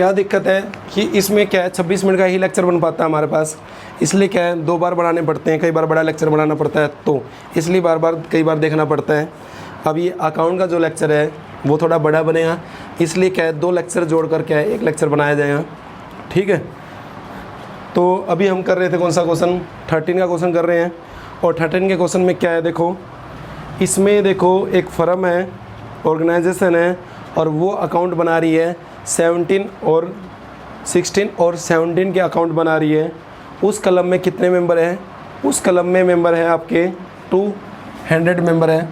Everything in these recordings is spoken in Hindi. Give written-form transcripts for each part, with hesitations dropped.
क्या दिक्कत है कि इसमें क्या है 26 मिनट का ही लेक्चर बन पाता है हमारे पास, इसलिए क्या है 2 बार बढ़ाने पड़ते हैं, कई बार बड़ा लेक्चर बनाना पड़ता है, तो इसलिए कई बार देखना पड़ता है। अब ये अकाउंट का जो लेक्चर है वो थोड़ा बड़ा बनेगा, इसलिए क्या है 2 लेक्चर जोड़ कर क्या है 1 लेक्चर बनाया जाएगा, ठीक है। तो अभी हम कर रहे थे कौन सा क्वेश्चन, 13 का क्वेश्चन कर रहे हैं। और 13 के क्वेश्चन में क्या है, देखो इसमें देखो एक फर्म है, ऑर्गेनाइजेशन है, और वो अकाउंट बना रही है 16 और 17 के अकाउंट बना रही है। उस कलम में कितने मेंबर हैं, उस कलम में मेंबर है आपके 200 मेंबर है।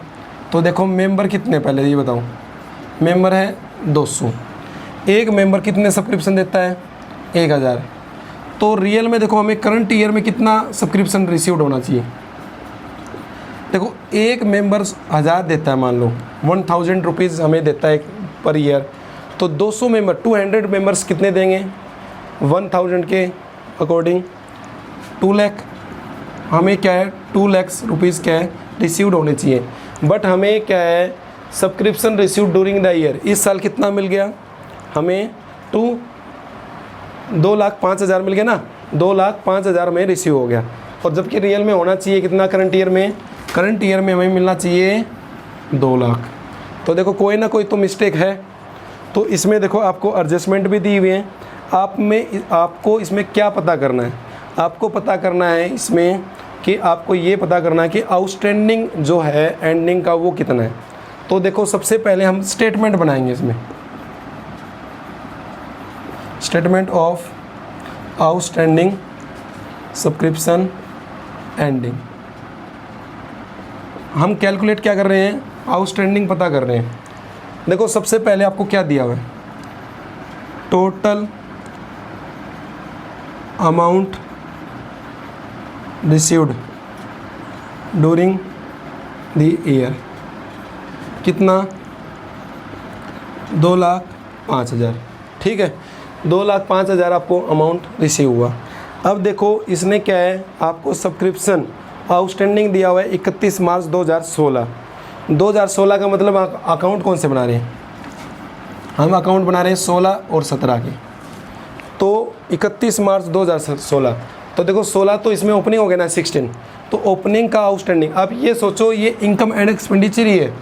तो देखो मेंबर कितने, पहले ये बताओ, मेंबर है 200। एक मेंबर कितने सब्सक्रिप्शन देता है, 1000। तो रियल में देखो हमें करंट ईयर में कितना सब्सक्रिप्शन रिसीव्ड होना चाहिए। देखो एक मेंबर 1000 देता है, मान लो 1000 रुपीज़ हमें देता है पर ईयर, तो 200 मेंबर 200 मेंबर्स कितने देंगे 1000 के अकॉर्डिंग 2 लाख। हमें क्या है 2 लाख रुपीज़ क्या है रिसीव्ड होने चाहिए। बट हमें क्या है subscription received during the year, इस साल कितना मिल गया हमें 2,05,000 मिल गया ना, 2,05,000 में रिसीव हो गया। और जबकि रियल में होना चाहिए कितना करंट ईयर में, करंट ईयर में हमें मिलना चाहिए 2 लाख। तो देखो कोई ना कोई तो मिस्टेक है। तो इसमें देखो आपको एडजस्टमेंट भी दी हुई है। आपको इसमें क्या पता करना है, आपको पता करना है इसमें कि आपको ये पता करना है कि आउटस्टैंडिंग जो है एंडिंग का वो कितना है। तो देखो सबसे पहले हम स्टेटमेंट बनाएंगे इसमें, statement of outstanding subscription ending. हम कैलकुलेट क्या कर रहे हैं, आउटस्टैंडिंग पता कर रहे हैं। देखो सबसे पहले आपको क्या दिया हुआ है, total amount received during the year कितना 2,05,000, ठीक है। 2,05,000 आपको अमाउंट रिसीव हुआ। अब देखो इसने क्या है आपको सब्सक्रिप्शन आउटस्टैंडिंग दिया हुआ है 31 मार्च 2016। 2016 का मतलब अकाउंट कौन से बना रहे हैं, हम अकाउंट बना रहे हैं 16 और 17 के। तो 31 मार्च 2016, तो देखो 16 तो इसमें ओपनिंग हो गया ना 16, तो ओपनिंग का आउटस्टैंडिंग। अब ये सोचो ये इनकम एंड एक्सपेंडिचर ही है।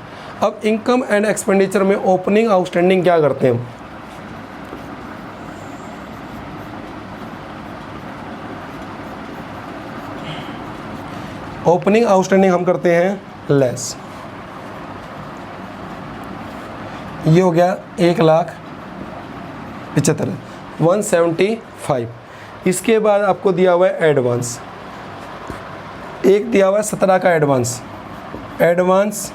अब इनकम एंड एक्सपेंडिचर में ओपनिंग आउटस्टैंडिंग क्या करते हैं, ओपनिंग आउटस्टैंडिंग हम करते हैं लेस। ये हो गया 1,75,000 175। इसके बाद आपको दिया हुआ है एडवांस, एक दिया हुआ है 17 का एडवांस, एडवांस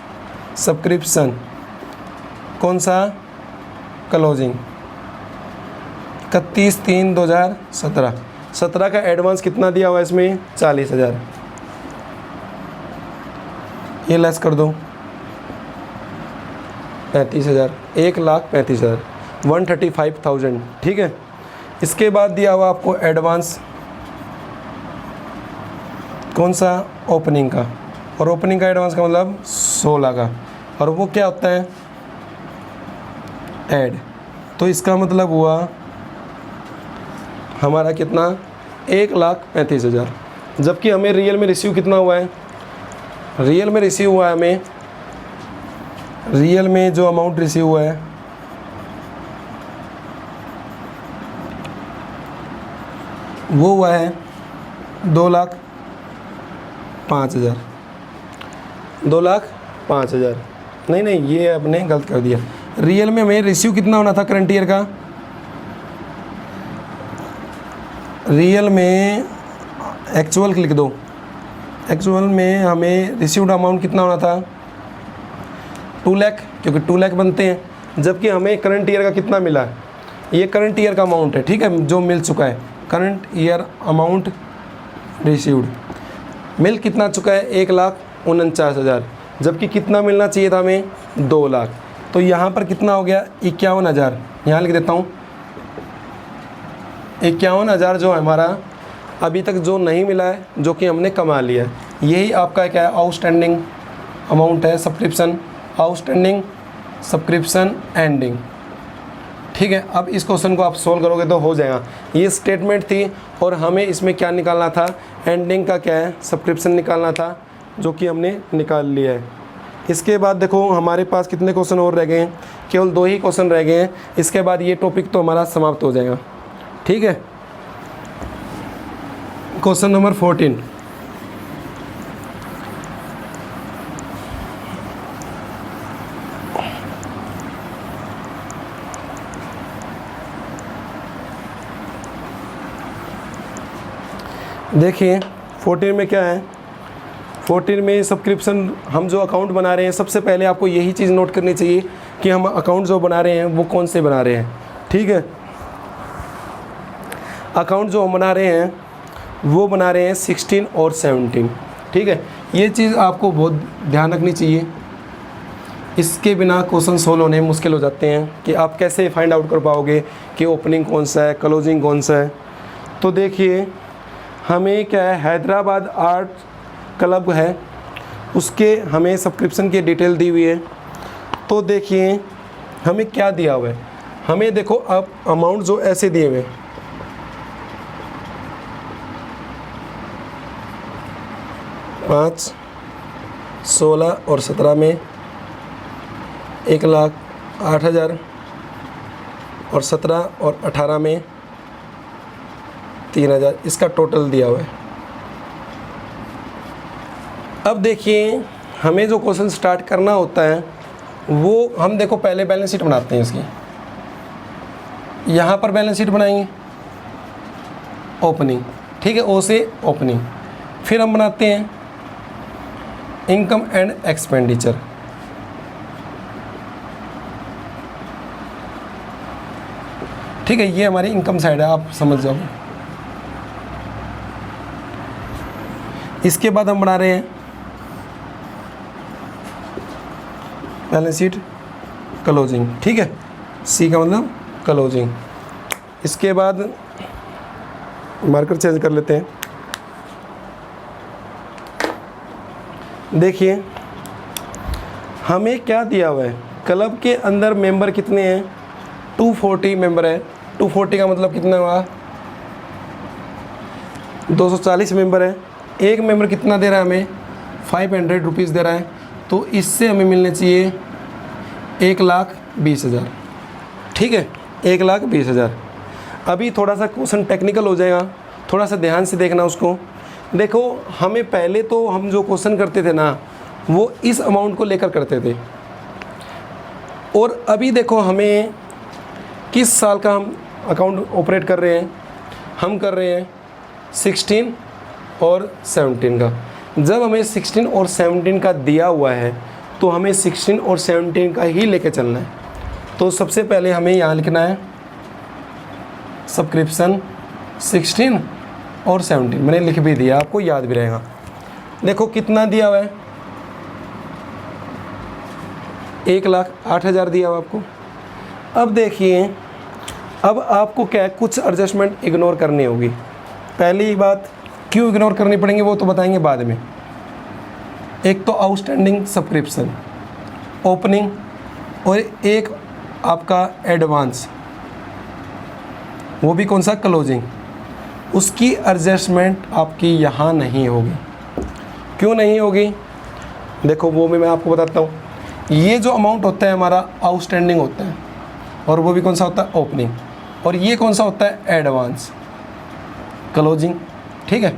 सब्सक्रिप्शन कौन सा, क्लोजिंग 31/3/2017। 17 का एडवांस कितना दिया हुआ है इसमें 40,000, ये लेस कर दो 35,000, 1,35,000 135,000, ठीक है। इसके बाद दिया हुआ आपको एडवांस कौन सा, ओपनिंग का, और ओपनिंग का एडवांस का मतलब 16 का, और वो क्या होता है ऐड। तो इसका मतलब हुआ हमारा कितना 1,35,000। जबकि हमें रियल में रिसीव कितना हुआ है, रियल में रिसीव हुआ है हमें, रियल में जो अमाउंट रिसीव हुआ है वो हुआ है 2,05,000, 2,05,000। नहीं ये आपने गलत कर दिया। रियल में हमें रिसीव कितना होना था करंट ईयर का, रियल में एक्चुअल लिख दो, एक्चुअल में हमें रिसीव्ड अमाउंट कितना होना था 2 लाख, क्योंकि 2 लाख बनते हैं। जबकि हमें करंट ईयर का कितना मिला है, ये करंट ईयर का अमाउंट है, ठीक है, जो मिल चुका है। करंट ईयर अमाउंट रिसीव्ड मिल कितना चुका है 1,49,000, जबकि कितना मिलना चाहिए था हमें 2 लाख। तो यहाँ पर कितना हो गया 51,000, यहाँ लिख देता हूँ 51,000 जो है हमारा अभी तक जो नहीं मिला है, जो कि हमने कमा लिया है। यही आपका क्या है आउटस्टैंडिंग अमाउंट है, सब्सक्रिप्शन आउटस्टैंडिंग सब्सक्रिप्शन एंडिंग, ठीक है, अब इस क्वेश्चन को आप सोल्व करोगे तो हो जाएगा। ये स्टेटमेंट थी और हमें इसमें क्या निकालना था, एंडिंग का क्या है, सब्सक्रिप्शन निकालना था, जो कि हमने निकाल लिया है। इसके बाद देखो हमारे पास कितने क्वेश्चन और रह गए हैं, केवल 2 ही क्वेश्चन रह गए हैं। इसके बाद ये टॉपिक तो हमारा समाप्त हो जाएगा। ठीक है, क्वेश्चन नंबर 14। देखिए 14 में क्या है, 14 में सब्सक्रिप्शन हम जो अकाउंट बना रहे हैं, सबसे पहले आपको यही चीज़ नोट करनी चाहिए कि हम अकाउंट जो बना रहे हैं वो कौन से बना रहे हैं। ठीक है, अकाउंट जो हम बना रहे हैं वो बना रहे हैं 16 और 17। ठीक है, ये चीज़ आपको बहुत ध्यान रखनी चाहिए, इसके बिना क्वेश्चन सोल्व होने मुश्किल हो जाते हैं कि आप कैसे फाइंड आउट कर पाओगे कि ओपनिंग कौन सा है, क्लोजिंग कौन सा है। तो देखिए हमें क्या है, हैदराबाद आर्ट क्लब है, उसके हमें सब्सक्रिप्शन की डिटेल दी हुई है। तो देखिए हमें क्या दिया हुआ है, हमें देखो अब अमाउंट जो ऐसे दिए हुए 5, 16 और 17 में 1,08,000 और 17 और 18 में 3,000, इसका टोटल दिया हुआ है। अब देखिए हमें जो क्वेश्चन स्टार्ट करना होता है वो हम देखो पहले बैलेंस शीट बनाते हैं इसकी। यहाँ पर बैलेंस शीट बनाएंगे ओपनिंग, ठीक है, ओ से ओपनिंग। फिर हम बनाते हैं इनकम एंड एक्सपेंडिचर। ठीक है, ये हमारी इनकम साइड है, आप समझ जाओ। इसके बाद हम बना रहे हैं बैलेंस शीट क्लोजिंग। ठीक है, सी का मतलब क्लोजिंग। इसके बाद मार्कर चेंज कर लेते हैं। देखिए हमें क्या दिया हुआ है, क्लब के अंदर मेंबर कितने हैं, 240 मेंबर है। 240 का मतलब कितना हुआ, 240 मेंबर है। एक मेंबर कितना दे रहा है हमें, 500 रुपीज़ दे रहा है। तो इससे हमें मिलने चाहिए 1,20,000। ठीक है, 1,20,000। अभी थोड़ा सा क्वेश्चन टेक्निकल हो जाएगा, थोड़ा सा ध्यान से देखना उसको। देखो हमें पहले तो हम जो क्वेश्चन करते थे ना वो इस अमाउंट को लेकर करते थे, और अभी देखो हमें किस साल का हम अकाउंट ऑपरेट कर रहे हैं, हम कर रहे हैं 16 और 17 का। जब हमें 16 और 17 का दिया हुआ है तो हमें 16 और 17 का ही लेके चलना है। तो सबसे पहले हमें यहाँ लिखना है सब्सक्रिप्शन 16 और 17, मैंने लिख भी दिया, आपको याद भी रहेगा। देखो कितना दिया हुआ है, 1,08,000 दिया हुआ आपको। अब देखिए अब आपको क्या है, कुछ एडजस्टमेंट इग्नोर करनी होगी। पहली बात क्यों इग्नोर करनी पड़ेंगी वो तो बताएंगे बाद में। एक तो आउटस्टैंडिंग सब्सक्रिप्शन, ओपनिंग, और एक आपका एडवांस, वो भी कौन सा, क्लोजिंग। उसकी एडजस्टमेंट आपकी यहाँ नहीं होगी। क्यों नहीं होगी, देखो वो भी मैं आपको बताता हूँ। ये जो अमाउंट होता है हमारा आउटस्टैंडिंग होता है, और वो भी कौन सा होता है, ओपनिंग। और ये कौन सा होता है, एडवांस, क्लोजिंग। ठीक है,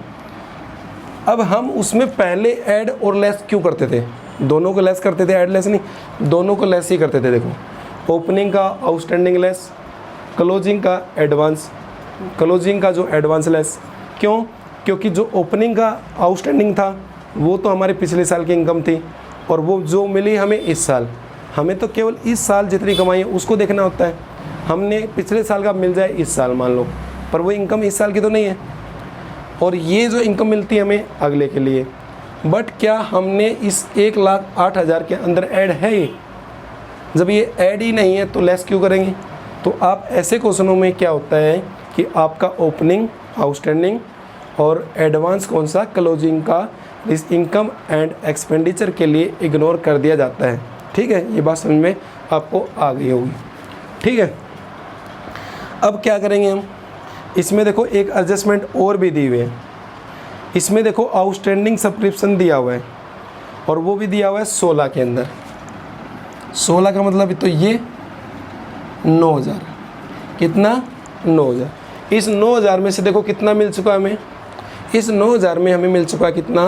अब हम उसमें पहले ऐड और लेस क्यों करते थे, दोनों को लेस करते थे, ऐड लेस नहीं, दोनों को लेस ही करते थे। देखो ओपनिंग का आउटस्टैंडिंग लेस, क्लोजिंग का एडवांस, क्लोजिंग का जो एडवांस लेस। क्यों, क्योंकि जो ओपनिंग का आउटस्टैंडिंग था वो तो हमारे पिछले साल की इनकम थी, और वो जो मिली हमें इस साल, हमें तो केवल इस साल जितनी कमाई है उसको देखना होता है। हमने पिछले साल का मिल जाए इस साल मान लो, पर वो इनकम इस साल की तो नहीं है, और ये जो इनकम मिलती है हमें अगले के लिए। बट क्या हमने इस 1,08,000 के अंदर ऐड है ये, जब ये ऐड ही नहीं है तो लेस क्यों करेंगे। तो आप ऐसे क्वेश्चनों में क्या होता है कि आपका ओपनिंग, आउटस्टैंडिंग और एडवांस कौन सा, क्लोजिंग का, इस इनकम एंड एक्सपेंडिचर के लिए इग्नोर कर दिया जाता है। ठीक है, ये बात समझ में आपको आ गई होगी। ठीक है, अब क्या करेंगे हम, इसमें देखो एक एडजस्टमेंट और भी दी हुई है। इसमें देखो आउटस्टैंडिंग सब्सक्रिप्शन दिया हुआ है और वो भी दिया हुआ है 16 के अंदर। 16 का मतलब तो ये 9,000, कितना 9,000। इस 9,000 में से देखो कितना मिल चुका हमें, इस 9,000 में हमें मिल चुका कितना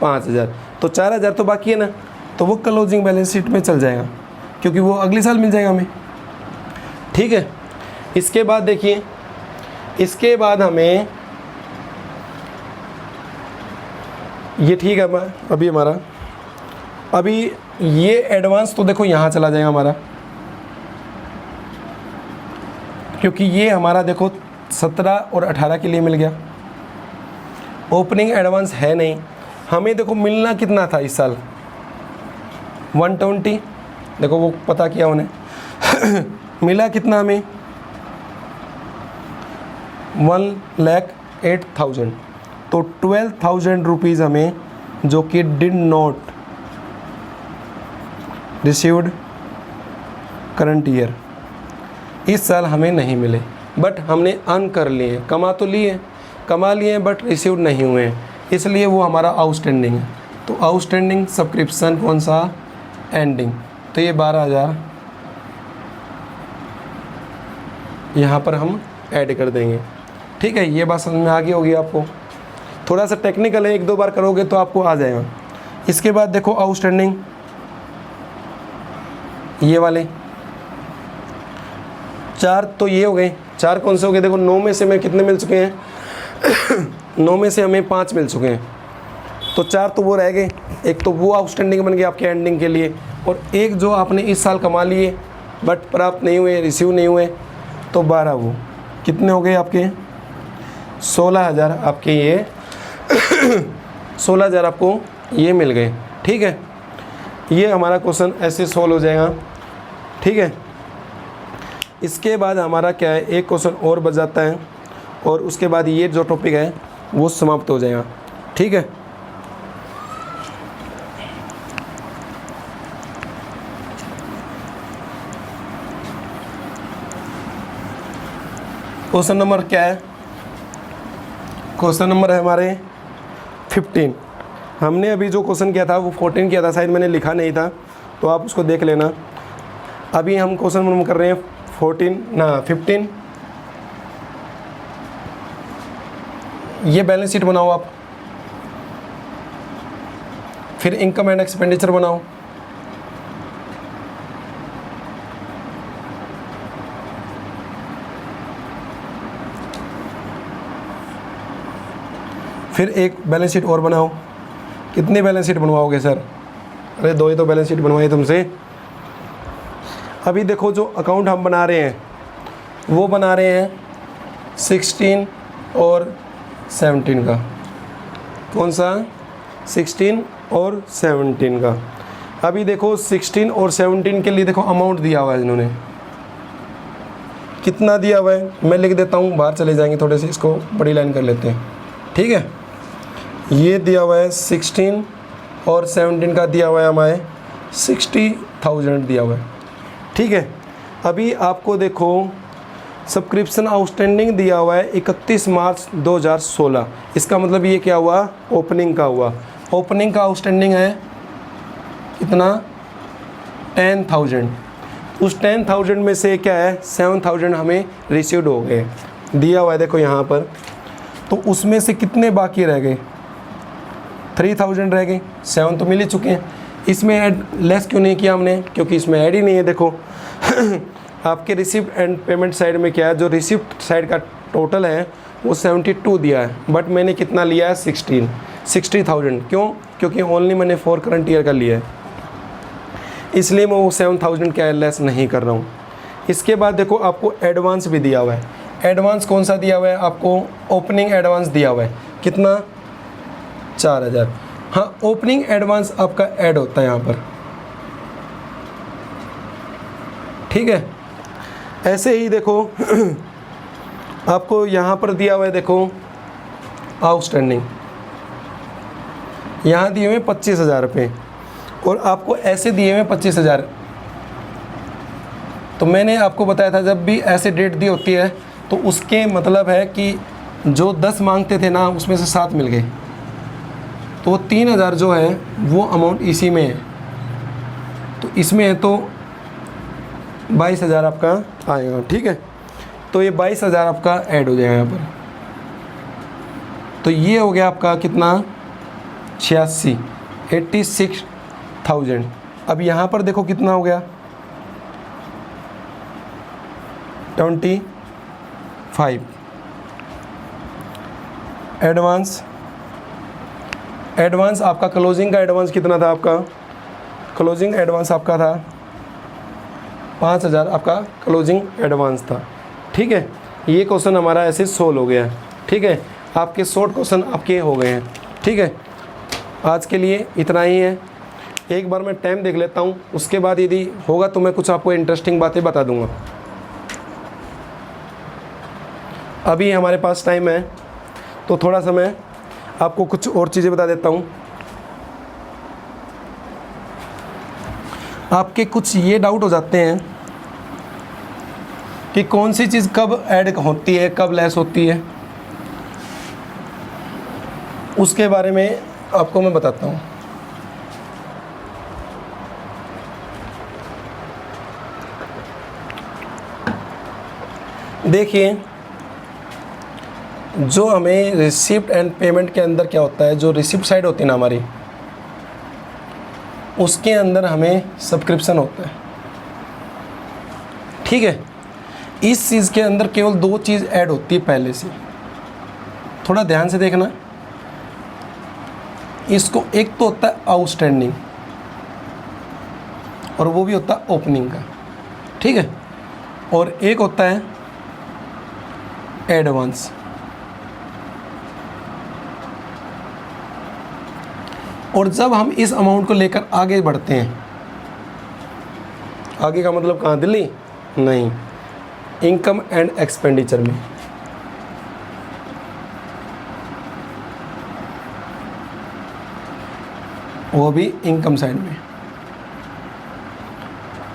5,000, तो 4,000 तो बाकी है ना, तो वो क्लोजिंग बैलेंस शीट में चल जाएगा क्योंकि वो अगले साल मिल जाएगा हमें। ठीक है, इसके बाद देखिए, इसके बाद हमें ये ठीक है अभी हमारा, अभी ये एडवांस तो देखो यहाँ चला जाएगा हमारा, क्योंकि ये हमारा देखो 17 और 18 के लिए मिल गया। ओपनिंग एडवांस है नहीं, हमें देखो मिलना कितना था इस साल 120, देखो वो पता किया उन्हें मिला कितना हमें 1,08,000, तो 12,000 रुपीज़ हमें जो कि did not received current year, इस साल हमें नहीं मिले, बट हमने अर्न कर लिए, कमा लिए बट रिसीव नहीं हुए हैं, इसलिए वो हमारा आउटस्टैंडिंग है। तो आउटस्टैंडिंग सब्सक्रिप्शन कौन सा, एंडिंग, तो ये 12,000 यहाँ पर हम ऐड कर देंगे। ठीक है, ये बात समझ में आ गई होगी आपको, थोड़ा सा टेक्निकल है, 1-2 बार करोगे तो आपको आ जाएगा। इसके बाद देखो आउटस्टैंडिंग ये वाले 4 तो ये हो गए, 4 कौन से हो गए, देखो 9 में से हमें कितने मिल चुके हैं 9 में से हमें 5 मिल चुके हैं, तो 4 तो वो रह गए, एक तो वो आउटस्टैंडिंग बन गया आपके एंडिंग के लिए, और एक जो आपने इस साल कमा लिए बट प्राप्त नहीं हुए, रिसीव नहीं हुए, तो 12 वो कितने हो गए आपके 16,000 आपके ये 16,000 आपको ये मिल गए। ठीक है, ये हमारा क्वेश्चन ऐसे सॉल्व हो जाएगा। ठीक है, इसके बाद हमारा क्या है, एक क्वेश्चन और बच जाता है और उसके बाद ये जो टॉपिक है वो समाप्त हो जाएगा। ठीक है, क्वेश्चन नंबर क्या है, क्वेश्चन नंबर है हमारे 15। हमने अभी जो क्वेश्चन किया था वो 14 किया था, शायद मैंने लिखा नहीं था, तो आप उसको देख लेना। अभी हम क्वेश्चन नंबर कर रहे हैं 15। ये बैलेंस शीट बनाओ आप, फिर इनकम एंड एक्सपेंडिचर बनाओ, फिर एक बैलेंस शीट और बनाओ। कितनी बैलेंस शीट बनवाओगे सर, अरे 2 ही तो बैलेंस शीट बनवाई तुमसे। अभी देखो जो अकाउंट हम बना रहे हैं वो बना रहे हैं 16 और 17 का, कौन सा 16 और 17 का। अभी देखो 16 और 17 के लिए देखो अमाउंट दिया हुआ है इन्होंने, कितना दिया हुआ है मैं लिख देता हूँ, बाहर चले जाएंगे थोड़े से, इसको बड़ी लाइन कर लेते हैं। ठीक है, ये दिया हुआ है 16 और 17 का दिया हुआ है हमारे 60,000 दिया हुआ है। ठीक है, अभी आपको देखो सब्सक्रिप्शन आउटस्टैंडिंग दिया हुआ है 31 मार्च 2016, इसका मतलब ये क्या हुआ, ओपनिंग का हुआ। ओपनिंग का आउटस्टैंडिंग है कितना 10,000, उस 10,000 में से क्या है 7,000 हमें रिसीव्ड हो गए, दिया हुआ है देखो यहाँ पर। तो उसमें से कितने बाकी रह गए 3,000 रह गए, 7 तो मिल ही चुके हैं। इसमें ऐड लेस क्यों नहीं किया हमने, क्योंकि इसमें ऐड ही नहीं है। देखो आपके रिसिप्ट एंड पेमेंट साइड में क्या है, जो रिसिप्ट साइड का टोटल है वो 72 दिया है, बट मैंने कितना लिया है 60,000। क्यों, क्योंकि ओनली मैंने 4 करंट ईयर का लिया है, इसलिए मैं वो 7,000 क्या लेस नहीं कर रहा हूँ। इसके बाद देखो आपको एडवांस भी दिया हुआ है। एडवांस कौन सा दिया हुआ है आपको, ओपनिंग एडवांस दिया हुआ है, कितना 4,000। हाँ, ओपनिंग एडवांस आपका ऐड होता है यहाँ पर। ठीक है, ऐसे ही देखो आपको यहाँ पर दिया हुआ है, देखो आउटस्टैंडिंग यहाँ दिए हुए 25,000 रुपये, और आपको ऐसे दिए हुए 25,000। तो मैंने आपको बताया था जब भी ऐसे डेट दी होती है तो उसके मतलब है कि जो 10 मांगते थे ना उसमें से 7 मिल गए, तो 3000 जो है वो अमाउंट इसी में है। तो इसमें है तो 22,000 आपका आएगा, ठीक है। तो ये 22,000 आपका ऐड हो जाएगा यहाँ पर। तो ये हो गया आपका कितना 86,000। अब यहाँ पर देखो कितना हो गया 25। एडवांस आपका क्लोजिंग का एडवांस कितना था आपका, क्लोजिंग एडवांस आपका था 5,000 आपका क्लोजिंग एडवांस था, ठीक है। ये क्वेश्चन हमारा ऐसे सोल्व हो गया है, ठीक है। आपके शॉर्ट क्वेश्चन आपके हो गए हैं, ठीक है। आज के लिए इतना ही है। एक बार मैं टाइम देख लेता हूँ, उसके बाद यदि होगा तो मैं कुछ आपको इंटरेस्टिंग बातें बता दूँगा। अभी हमारे पास टाइम है तो थोड़ा सा मैं आपको कुछ और चीज़ें बता देता हूँ। आपके कुछ ये डाउट हो जाते हैं कि कौन सी चीज़ कब ऐड होती है, कब लेस होती है, उसके बारे में आपको मैं बताता हूँ। देखिए, जो हमें रिसिप्ट एंड पेमेंट के अंदर क्या होता है, जो रिसिप्ट साइड होती है ना हमारी, उसके अंदर हमें सब्सक्रिप्शन होता है, ठीक है। इस चीज़ के अंदर केवल 2 चीज़ ऐड होती है पहले से, थोड़ा ध्यान से देखना। इसको एक तो होता है आउटस्टैंडिंग और वो भी होता है ओपनिंग का, ठीक है। और एक होता है एडवांस। और जब हम इस अमाउंट को लेकर आगे बढ़ते हैं, आगे का मतलब कहाँ, दिल्ली नहीं, इनकम एंड एक्सपेंडिचर में, वो भी इनकम साइड में,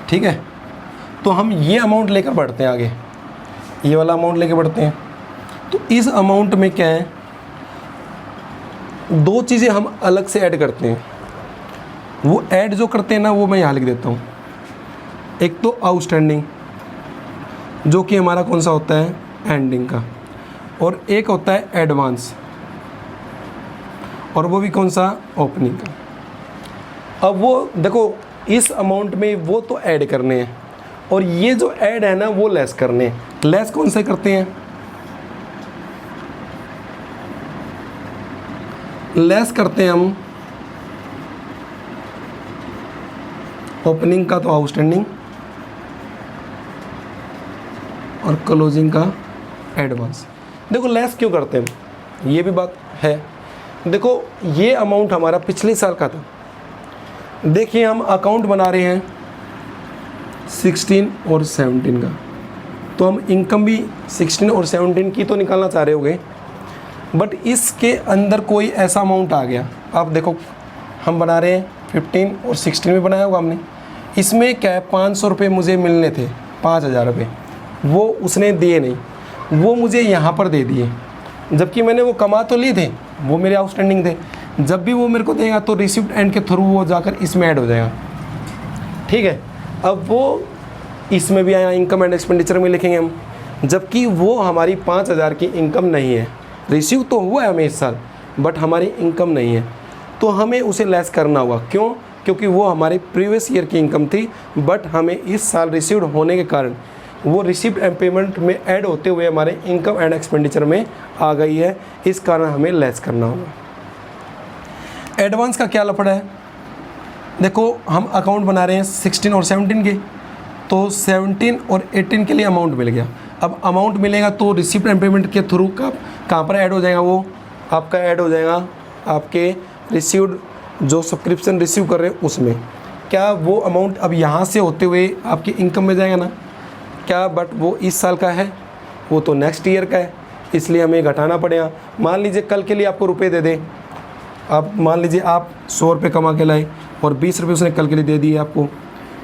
ठीक है। तो हम ये अमाउंट लेकर बढ़ते हैं आगे, ये वाला अमाउंट लेकर बढ़ते हैं। तो इस अमाउंट में क्या है, 2 चीज़ें हम अलग से ऐड करते हैं। वो ऐड जो करते हैं ना, वो मैं यहाँ लिख देता हूँ। एक तो आउटस्टैंडिंग, जो कि हमारा कौन सा होता है, एंडिंग का, और एक होता है एडवांस, और वो भी कौन सा, ओपनिंग का। अब वो देखो, इस अमाउंट में वो तो ऐड करने हैं और ये जो ऐड है ना वो लेस करने हैं। लेस कौन से करते हैं, लेस करते हैं हम ओपनिंग का तो आउटस्टैंडिंग और क्लोजिंग का एडवांस। देखो लेस क्यों करते हैं, ये भी बात है। देखो ये अमाउंट हमारा पिछले साल का था। देखिए हम अकाउंट बना रहे हैं 16 और 17 का, तो हम इनकम भी 16 और 17 की तो निकालना चाह रहे होंगे, बट इसके अंदर कोई ऐसा अमाउंट आ गया। आप देखो हम बना रहे हैं 15 और 16 में बनाया होगा हमने। इसमें क्या है, 500 रुपये मुझे मिलने थे, 5,000 रुपये, वो उसने दिए नहीं, वो मुझे यहाँ पर दे दिए, जबकि मैंने वो कमा तो लिए थे, वो मेरे आउटस्टैंडिंग थे। जब भी वो मेरे को देगा तो रिसिप्ट एंड के थ्रू वो जाकर इसमें ऐड हो जाएगा, ठीक है। अब वो इसमें भी आया, इनकम एंड एक्सपेंडिचर में लिखेंगे हम, जबकि वो हमारी 5,000 की इनकम नहीं है। रिसीव तो हुआ है हमें इस साल, बट हमारी इनकम नहीं है, तो हमें उसे लेस करना होगा। क्यों, क्योंकि वो हमारे प्रीवियस ईयर की इनकम थी, बट हमें इस साल रिसीव्ड होने के कारण वो रिसिप्ट एंड पेमेंट में ऐड होते हुए हमारे इनकम एंड एक्सपेंडिचर में आ गई है। इस कारण हमें लेस करना होगा। एडवांस का क्या लफड़ा है, देखो हम अकाउंट बना रहे हैं 16 और 17 के, तो 17 और 18 के लिए अमाउंट मिल गया। अब अमाउंट मिलेगा तो रिसिप्ट एंड पेमेंट के थ्रू कहाँ पर ऐड हो जाएगा, वो आपका ऐड हो जाएगा आपके रिसीव्ड जो सब्सक्रिप्शन रिसीव कर रहे हैं उसमें। क्या वो अमाउंट अब यहाँ से होते हुए आपकी इनकम में जाएगा ना, क्या, बट वो इस साल का है, वो तो नेक्स्ट ईयर का है, इसलिए हमें घटाना पड़ेगा। मान लीजिए कल के लिए आपको रुपए दे दे, आप मान लीजिए आप 100 रुपये कमा के लाए और 20 रुपये उसने कल के लिए दे दिए आपको,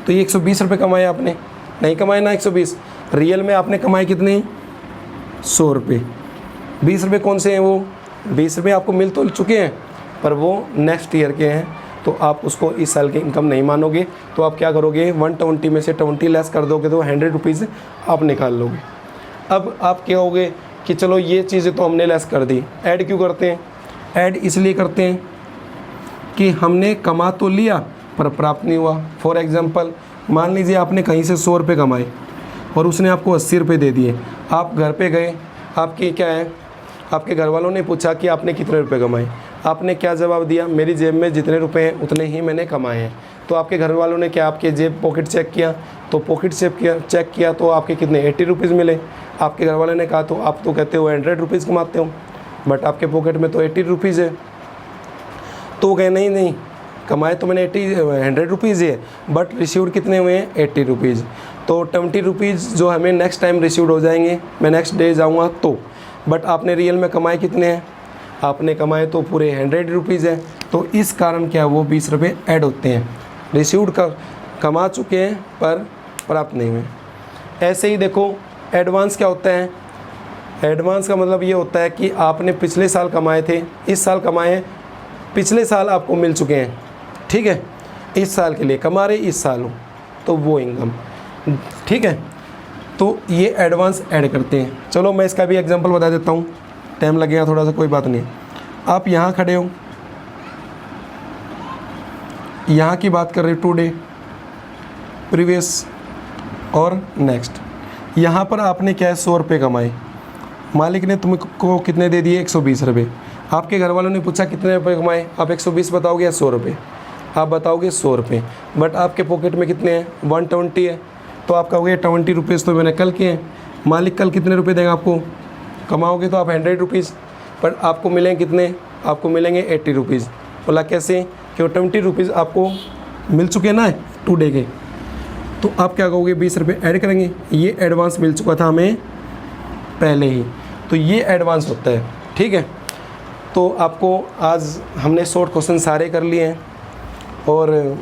तो ये 120 रुपये कमाए आपने, नहीं कमाए ना 120, रियल में आपने कमाए कितने 100 रुपये। 20 रुपये कौन से हैं, वो 20 रुपये आपको मिल तो चुके हैं पर वो नेक्स्ट ईयर के हैं, तो आप उसको इस साल की इनकम नहीं मानोगे। तो आप क्या करोगे, 120 में से 20 लेस कर दोगे तो 100 रुपीज़ आप निकाल लोगे। अब आप क्या कहोगे कि चलो ये चीज़ें तो हमने लेस कर दी, ऐड क्यों करते हैं? ऐड इसलिए करते हैं कि हमने कमा तो लिया पर प्राप्त नहीं हुआ। फॉर एग्ज़ाम्पल मान लीजिए आपने कहीं से 100 रुपये कमाए और उसने आपको 80 रुपये दे दिए। आप घर पे गए, आपकी क्या है, आपके घर वालों ने पूछा कि आपने कितने रुपए कमाए, आपने क्या जवाब दिया, मेरी जेब में जितने रुपए हैं उतने ही मैंने कमाए हैं। तो आपके घर वालों ने क्या आपके जेब पॉकेट चेक किया, तो पॉकेट चेक किया तो आपके कितने 80 रुपीज़ मिले। आपके घर वाले ने कहा तो आप तो कहते हो 100 रुपीज़ कमाते हो, बट आपके पॉकेट में तो 80 रुपीज़ है। तो वो कहे नहीं कमाए तो मैंने 100 रुपीज़ है, बट रिसीव्ड कितने हुए हैं 80 रुपीज़। तो 20 रुपीज़ जो हमें नेक्स्ट टाइम रिसीव्ड हो जाएंगे, मैं नेक्स्ट डे जाऊँगा तो, बट आपने रियल में कमाए कितने हैं, आपने कमाए तो पूरे 100 रुपीज़ हैं। तो इस कारण क्या वो 20 रुपये ऐड होते हैं, रिसीव्ड कमा चुके हैं पर प्राप्त नहीं हुए। ऐसे ही देखो एडवांस क्या होता है, एडवांस का मतलब ये होता है कि आपने पिछले साल कमाए थे, इस साल कमाए, पिछले साल आपको मिल चुके हैं, ठीक है, इस साल के लिए कमा रहे इस साल हो, तो वो इनकम, ठीक है। तो ये एडवांस ऐड करते हैं। चलो मैं इसका भी एग्जांपल बता देता हूँ, टाइम लगेगा थोड़ा सा, कोई बात नहीं। आप यहाँ खड़े हो, यहाँ की बात कर रहे हो टुडे, प्रीवियस और नेक्स्ट। यहाँ पर आपने क्या है 100 रुपये कमाए, मालिक ने तुमको कितने दे दिए 120 रुपये। आपके घर वालों ने पूछा कितने रुपए कमाए, आप 120 बताओगे या 100 रुपये, आप बताओगे 100 रुपये, बट आपके पॉकेट में कितने हैं 120 है, तो आप कहोगे 20 रुपीज़ तो मैंने कल किए हैं। मालिक कल कितने रुपए देगा आपको, कमाओगे तो आप 100 रुपीज़, पर आपको मिलेंगे कितने, आपको मिलेंगे 80 रुपीज़। बोला कैसे कि 20 रुपीज़ आपको मिल चुके ना टुडे के, तो आप क्या कहोगे 20 रुपये ऐड करेंगे। ये एडवांस मिल चुका था हमें पहले ही, तो ये एडवांस होता है, ठीक है। तो आपको आज हमने शॉर्ट क्वेश्चन सारे कर लिए हैं और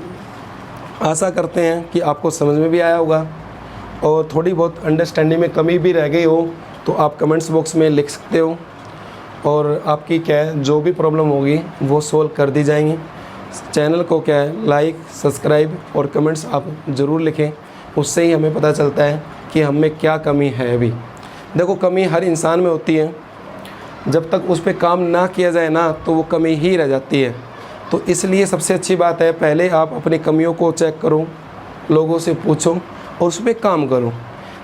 आशा करते हैं कि आपको समझ में भी आया होगा, और थोड़ी बहुत अंडरस्टैंडिंग में कमी भी रह गई हो तो आप कमेंट्स बॉक्स में लिख सकते हो, और आपकी क्या है जो भी प्रॉब्लम होगी वो सोल्व कर दी जाएंगी। चैनल को क्या है लाइक, सब्सक्राइब और कमेंट्स आप ज़रूर लिखें, उससे ही हमें पता चलता है कि हम में क्या कमी है। अभी देखो कमी हर इंसान में होती है, जब तक उस पर काम ना किया जाए ना तो वो कमी ही रह जाती है। तो इसलिए सबसे अच्छी बात है पहले आप अपनी कमियों को चेक करो, लोगों से पूछो और उस पर काम करो।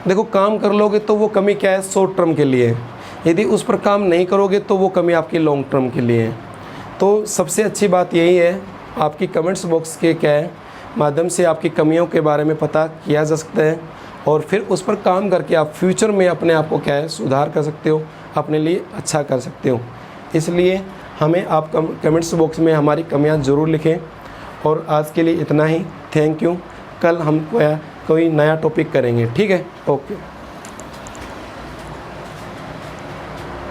देखो काम कर लोगे तो वो कमी क्या है शॉर्ट टर्म के लिए है, यदि उस पर काम नहीं करोगे तो वो कमी आपकी लॉन्ग टर्म के लिए है। तो सबसे अच्छी बात यही है, आपकी कमेंट्स बॉक्स के क्या है माध्यम से आपकी कमियों के बारे में पता किया जा सकता है, और फिर उस पर काम करके आप फ्यूचर में अपने आप को क्या है सुधार कर सकते हो, अपने लिए अच्छा कर सकते हो। इसलिए हमें आप कमेंट्स बॉक्स में हमारी कमियां ज़रूर लिखें। और आज के लिए इतना ही, थैंक यू। कल हम कोई नया टॉपिक करेंगे, ठीक है, ओके।